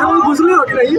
ठाउँ बुझ्नु हो कि नहीं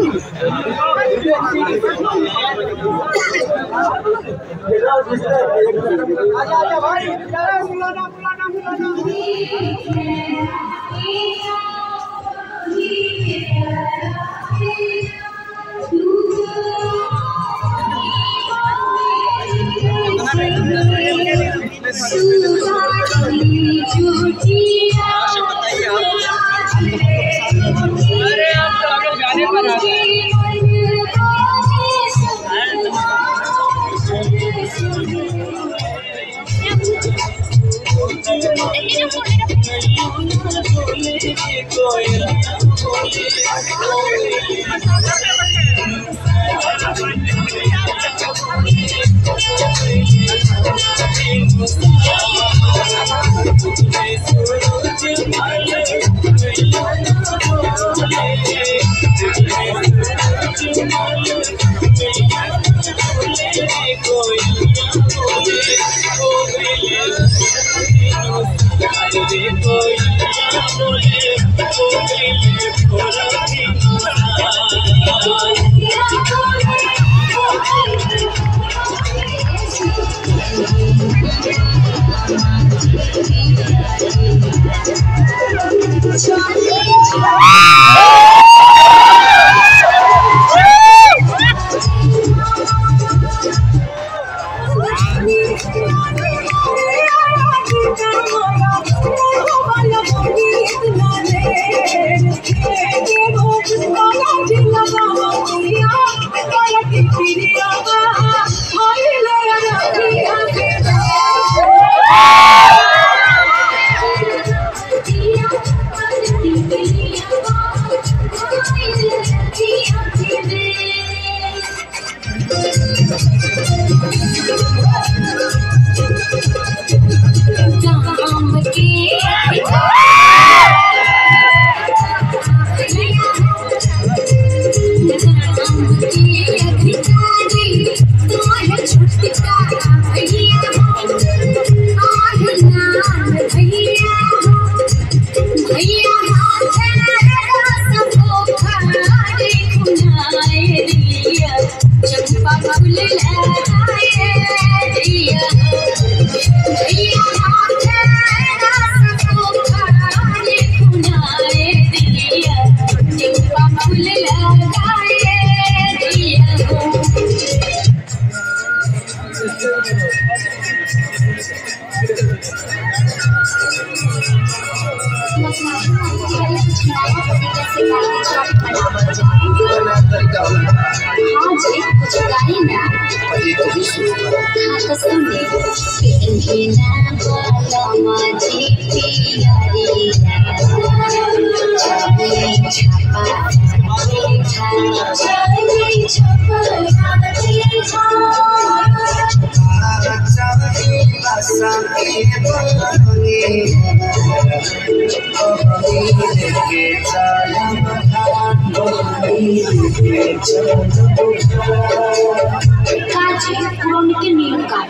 Hãy subscribe cho kênh Ghiền Mì Gõ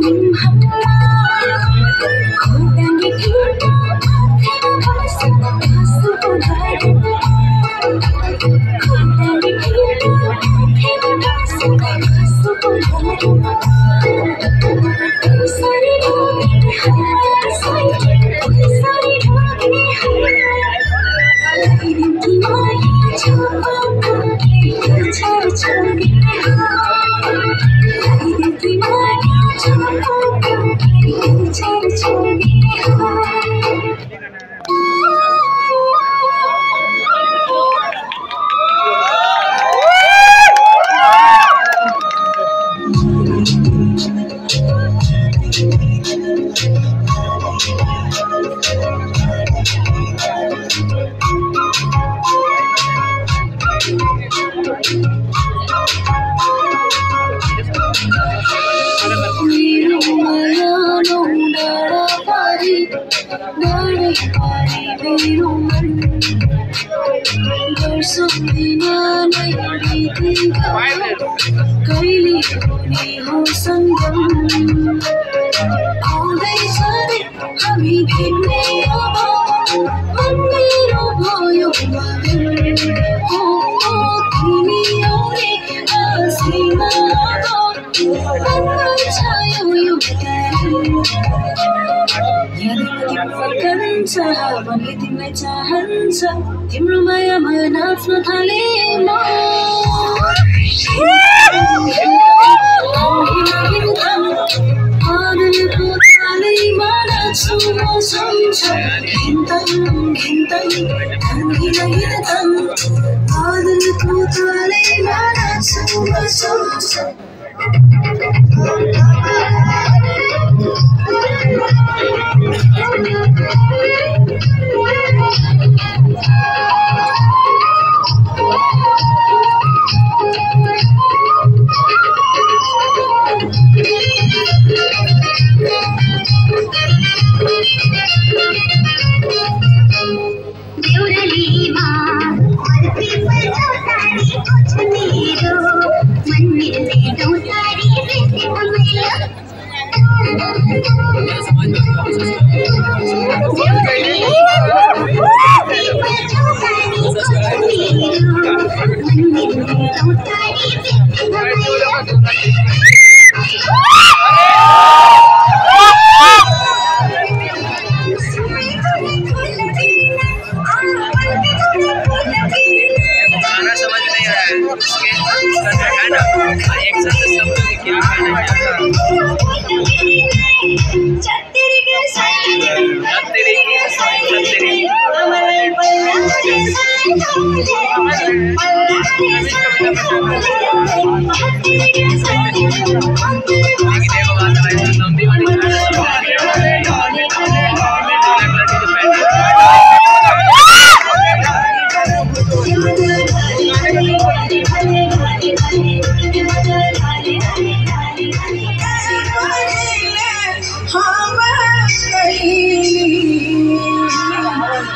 để không bỏ lỡ कहिले हुने हो सङ्गम आउँदैछ रे हामी भेट्ने अब मेरो भयो मगन हो तिमी आउने आसीमा अब छायो यो फर्कन्छ भने तिमीलाई चाहन्छ तिम्रो मायामा नाच्न थाले म आनन्दको तालैमा नाच्छु म सम्झ आनन्दको तालैमा नाच्छु म सम्झ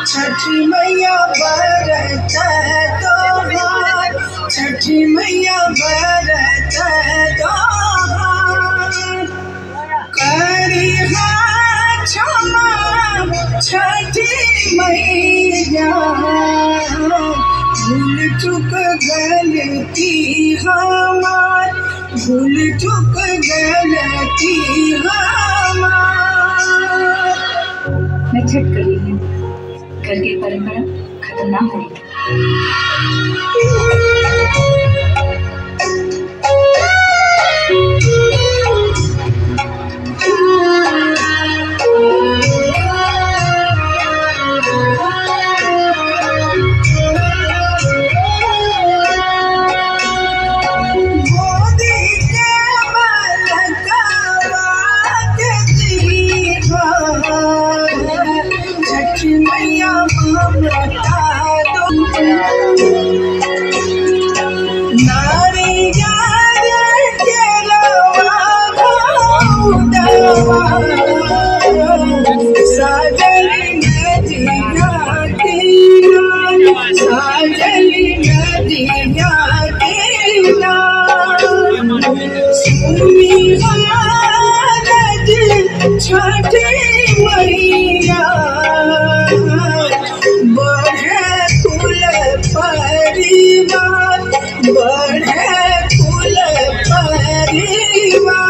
छठी मैया बरत तोहार छठी मैया बरत तोहार करी क्षमा छठी मैया भूल चुक गलती हमार भूल चुक गलती हमार। मैं छठ कर रही हूँ, घर की परंपरा खत्म ना होने छठी मैया बढ़े कुल परिवार बढ़े कुल परिवार।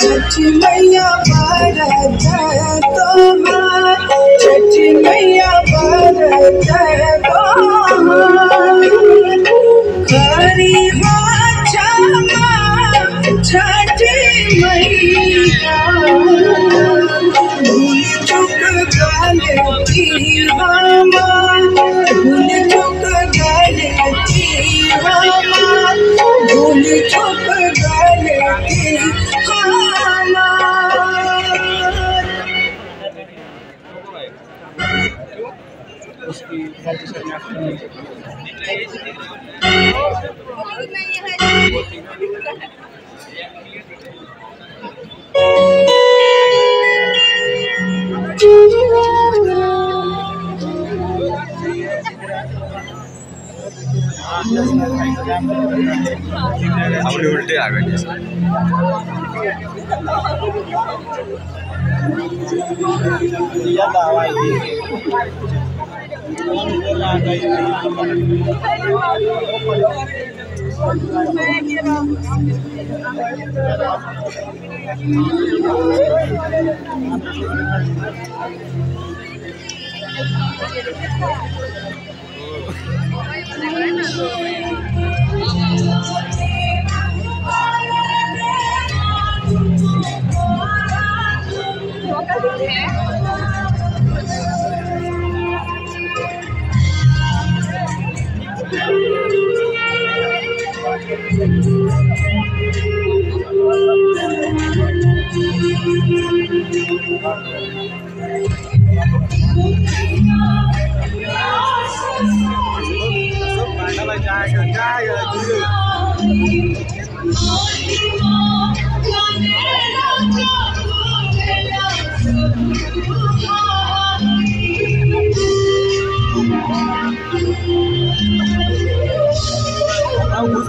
छठी मैया भारत तोहार, छठी मैया भारत तोहार। करी हो क्षमा छठी मैया, भूल चुक गलती हमार, भूल चुक गलती हमार, भूल चुक गलती हमार। उसकी अपने उल्टे आ गए।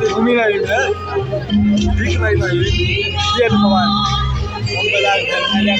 घूमी नहीं है दिख नहीं भाई ये भगवान हम बाजार करने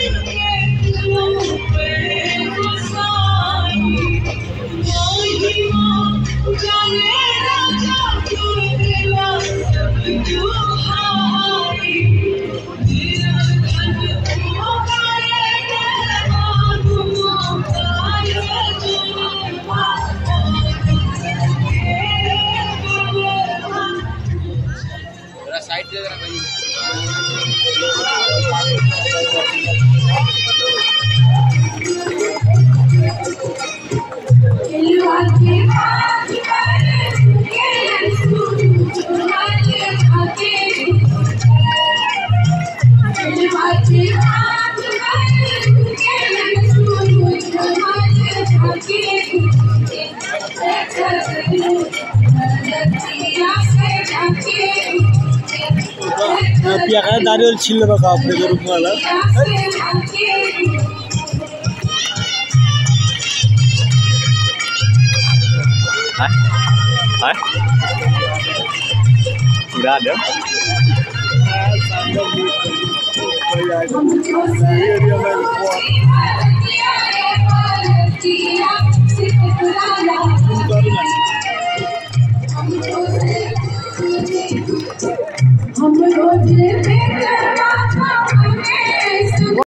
साइड दे जरा भाई। पिया का नारियल छील बका अपने जो रुक वाला हाय enggak ada हम